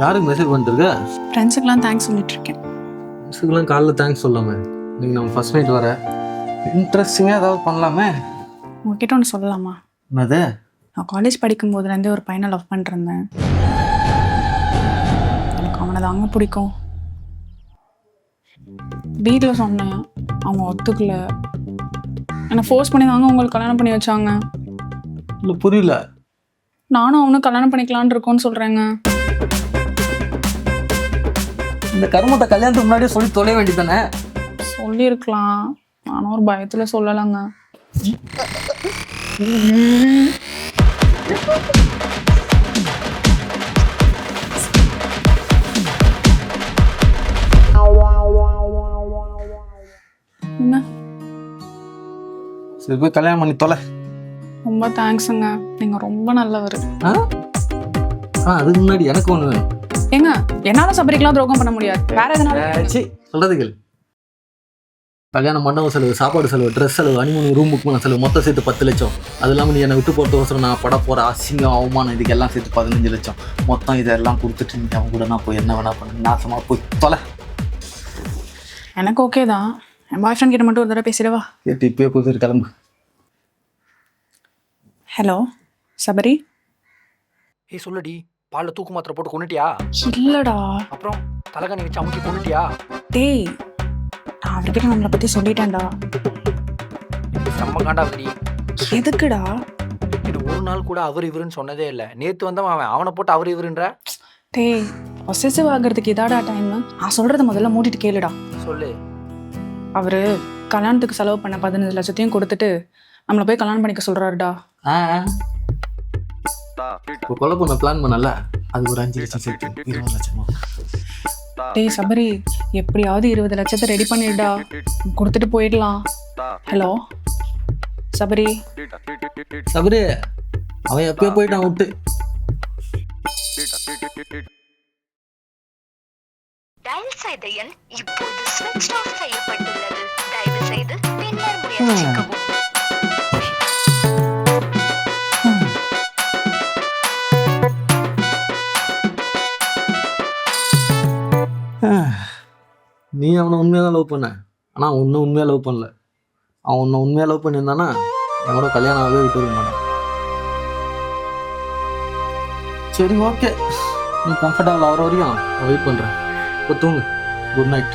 யாருக்கு message பண்ணிட்டுருக்க? ஃப்ரெண்ட்ஸுக்கெல்லாம் thanks சொல்லிட்டு இருக்கேன். ஃப்ரெண்ட்ஸுக்கெல்லாம் காலைல தேங்க்ஸ் சொல்லாமே. நீங்கள் நம்ம ஃபர்ஸ்ட் நைட் வர இன்ட்ரெஸ்டிங்காக ஏதாவது பண்ணலாமே. உங்ககிட்ட ஒன்று சொல்லலாமா? என்னது? நான் காலேஜ் படிக்கும் போதுலேருந்தே ஒரு பையனை லவ் பண்ணிருந்தேன். எனக்கு அவனை தாங்க பிடிக்கும். வீட்டில் சொன்னேன், அவங்க ஒத்துக்கல. என்னை ஃபோர்ஸ் பண்ணி தாங்க உங்களுக்கு கல்யாணம் பண்ணி வச்சாங்க. இல்லை புரியல. நானும் அவனும் கல்யாணம் பண்ணிக்கலான்னு இருக்கோன்னு சொல்கிறேங்க. இந்த கருமத்தை கல்யாணத்துக்கு முன்னாடியே சொல்லி தொலைய வேண்டியதானே? சொல்லியிருக்கலாம், நானும் ஒரு பயத்தில் சொல்லலைங்க. என்ன? சரி போய் கல்யாணம் பண்ணி தொலை. ரொம்ப தேங்க்ஸுங்க, நீங்கள் ரொம்ப நல்லவர். அதுக்கு முன்னாடி எனக்கு ஒன்று வேணும். ஏங்க, என்னால் சபரிக்கெலாம் துரோகம் பண்ண முடியாது. வேற எதனால? சொல்கிறதுகள் கல்யாணம் மண்டபம் செலவு, சாப்பாடு செலவு, ட்ரெஸ் செலவு, அனிமூன் ரூம் புக் பண்ண செலவு மொத்தம் சேர்த்து 10 லட்சம். அது இல்லாமல் நீ என்னை விட்டு போகிறதுக்கோசரம் நான் பட போகிற அசிங்கம் அவமானம் இதுக்கு எல்லாம் சேர்த்து 15 லட்சம். மொத்தம் இதெல்லாம் கொடுத்துட்டு நீ அவன் கூட நான் போய் என்ன வேணா பண்ணு, நாசமாக போய் தொலை. எனக்கு ஓகே தான். என் பாய் ஃப்ரெண்ட் கிட்ட மட்டும் ஒரு தடவை பேசிடவா? கேட்டு இப்போயே போய் கிளம்பு. ஹலோ சபரி. ஏய் சொல்லுடி, பாலில் தூக்கு மாத்திரை போட்டு கொண்டுட்டியா? இல்லடா. அப்புறம் தலைகாணி வச்சு அமுக்கி கொண்டுட்டியா? டேய், நான் அவர்கிட்ட நம்மளை பற்றி சொல்லிட்டேன்டா. செம்ம காண்டாவதுடி. எதுக்குடா? இது ஒரு நாள் கூட அவர் இவருன்னு சொன்னதே இல்லை. நேற்று வந்தவன் அவனை போட்டு அவர் இவருன்ற. டேய், பொசசிவ் ஆகிறதுக்கு இதாடா டைம். நான் சொல்கிறத முதல்ல மூடிட்டு கேளுடா. சொல்லு. அவர் கல்யாணத்துக்கு செலவு பண்ண 15 லட்சத்தையும் கொடுத்துட்டு நம்மளை போய் கல்யாணம் பண்ணிக்க சொல்கிறாருடா. இப்போ கொலை பண்ண பிளான் பண்ணல, அது ஒரு 5 லட்சம் சேர்த்து 20 லட்சமா? டேய் சபரி, எப்படியாவது 20 லட்சத்தை ரெடி பண்ணிடுடா, கொடுத்துட்டு போயிடலாம். ஹலோ சபரி. சபரி, அவன் எப்பயோ போயிட்டான் விட்டு. டயல் செய்த எண் இப்போது ஸ்விட்ச் ஆஃப் செய்யப்பட்டுள்ளது. தயவு செய்து பின்னர் முயற்சிக்கவும். நீ அவனை உண்மையாக தான் லவ் பண்ண, ஆனால் அவன் உன்னை உண்மையாக லவ் பண்ணல. அவன் உன்னை உண்மையாக லவ் பண்ணியிருந்தானா என்னோட கல்யாணம் ஆகவே விட்டு இருக்க மாட்டான். சரி ஓகே, நீ கம்ஃபர்டபுள் ஆகிற வரையும் நான் வெயிட் பண்ணுறேன். இப்போ தூங்கு. Good night.